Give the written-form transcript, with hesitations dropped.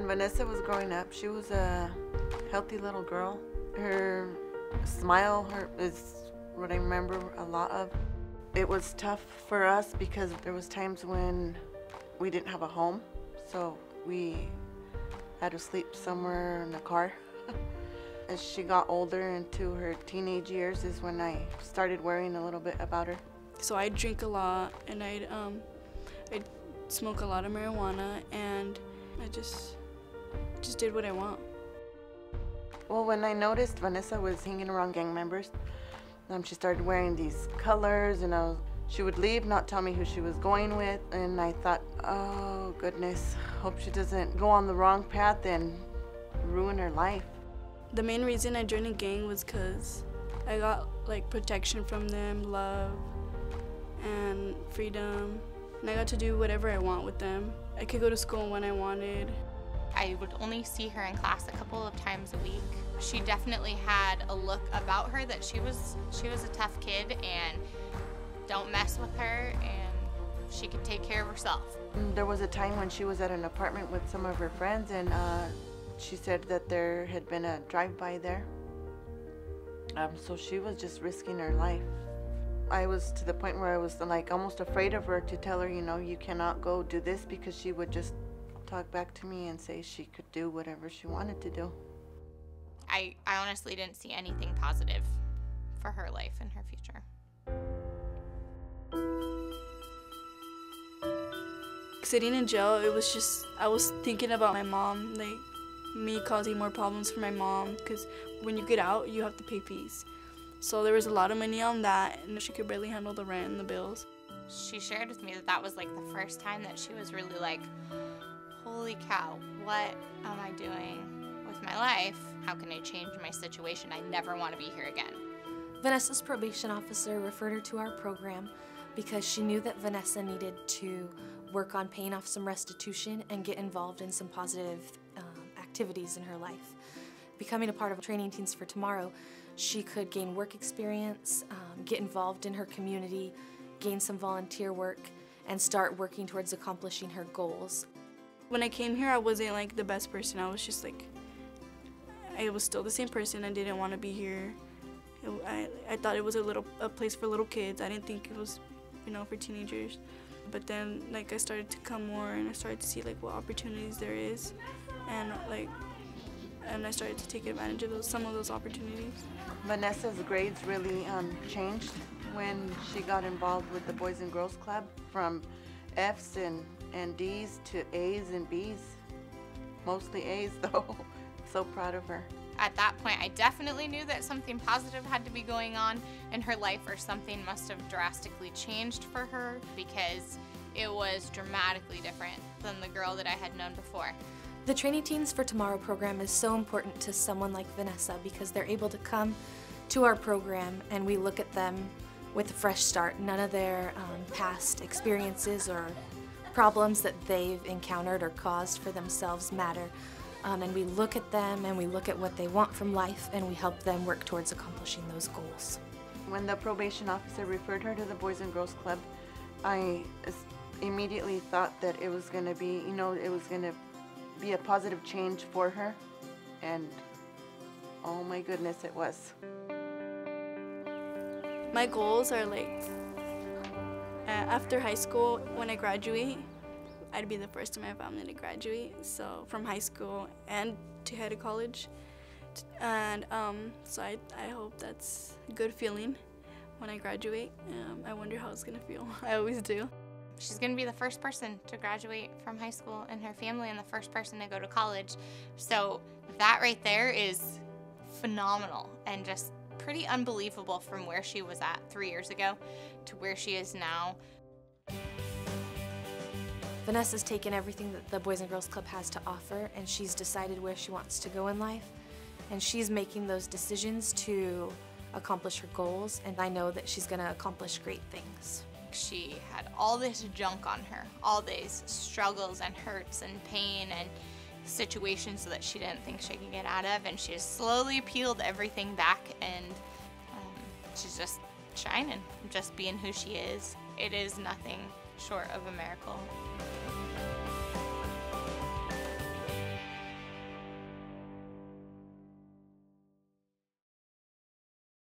When Vanessa was growing up, she was a healthy little girl. Her smile is what I remember a lot of. It was tough for us because there was times when we didn't have a home, so we had to sleep somewhere in the car. As she got older into her teenage years is when I started worrying a little bit about her. So I drink a lot, and I'd smoke a lot of marijuana, and I just did what I want. Well, when I noticed Vanessa was hanging around gang members, she started wearing these colors, and she would leave, not tell me who she was going with, and I thought, oh goodness, hope she doesn't go on the wrong path and ruin her life. The main reason I joined a gang was because I got like protection from them, love, and freedom, and I got to do whatever I want with them. I could go to school when I wanted. I would only see her in class a couple of times a week. She definitely had a look about her that she was a tough kid, and don't mess with her, and she could take care of herself. There was a time when she was at an apartment with some of her friends, and she said that there had been a drive-by there. So she was just risking her life. I was to the point where I was like almost afraid of her to tell her, you cannot go do this, because she would just talk back to me and say she could do whatever she wanted to do. I honestly didn't see anything positive for her life and her future. Sitting in jail, it was just, I was thinking about my mom, like me causing more problems for my mom, because when you get out, you have to pay fees. So there was a lot of money on that, and she could barely handle the rent and the bills. She shared with me that was like the first time that she was really like, holy cow, what am I doing with my life? How can I change my situation? I never want to be here again. Vanessa's probation officer referred her to our program because she knew that Vanessa needed to work on paying off some restitution and get involved in some positive activities in her life. Becoming a part of Training Teens for Tomorrow, she could gain work experience, get involved in her community, gain some volunteer work, and start working towards accomplishing her goals. When I came here, I wasn't like the best person. I was just like, I was still the same person. I didn't want to be here. I thought it was a place for little kids. I didn't think it was, for teenagers. But then, like, I started to come more, and I started to see like what opportunities there is, and I started to take advantage of some of those opportunities. Vanessa's grades really changed when she got involved with the Boys and Girls Club, from F's and D's to A's and B's. Mostly A's though. So proud of her. At that point, I definitely knew that something positive had to be going on in her life, or something must have drastically changed for her, because it was dramatically different than the girl that I had known before. The Training Teens for Tomorrow program is so important to someone like Vanessa because they're able to come to our program and we look at them with a fresh start. None of their past experiences or problems that they've encountered or caused for themselves matter. And we look at them and we look at what they want from life, and we help them work towards accomplishing those goals. When the probation officer referred her to the Boys and Girls Club, I immediately thought that it was going to be, it was going to be a positive change for her, and oh my goodness, it was. My goals are like, after high school, when I graduate, I'd be the first in my family to graduate, so from high school and to head to college. And so I hope that's a good feeling when I graduate. I wonder how it's gonna feel. I always do. She's gonna be the first person to graduate from high school in her family, and the first person to go to college. So that right there is phenomenal and just pretty unbelievable from where she was at 3 years ago to where she is now. Vanessa's taken everything that the Boys and Girls Club has to offer, and she's decided where she wants to go in life, and she's making those decisions to accomplish her goals, and I know that she's gonna accomplish great things. She had all this junk on her, all these struggles and hurts and pain and situations that she didn't think she could get out of, and she's slowly peeled everything back, and she's just shining, just being who she is. It is nothing short of a miracle.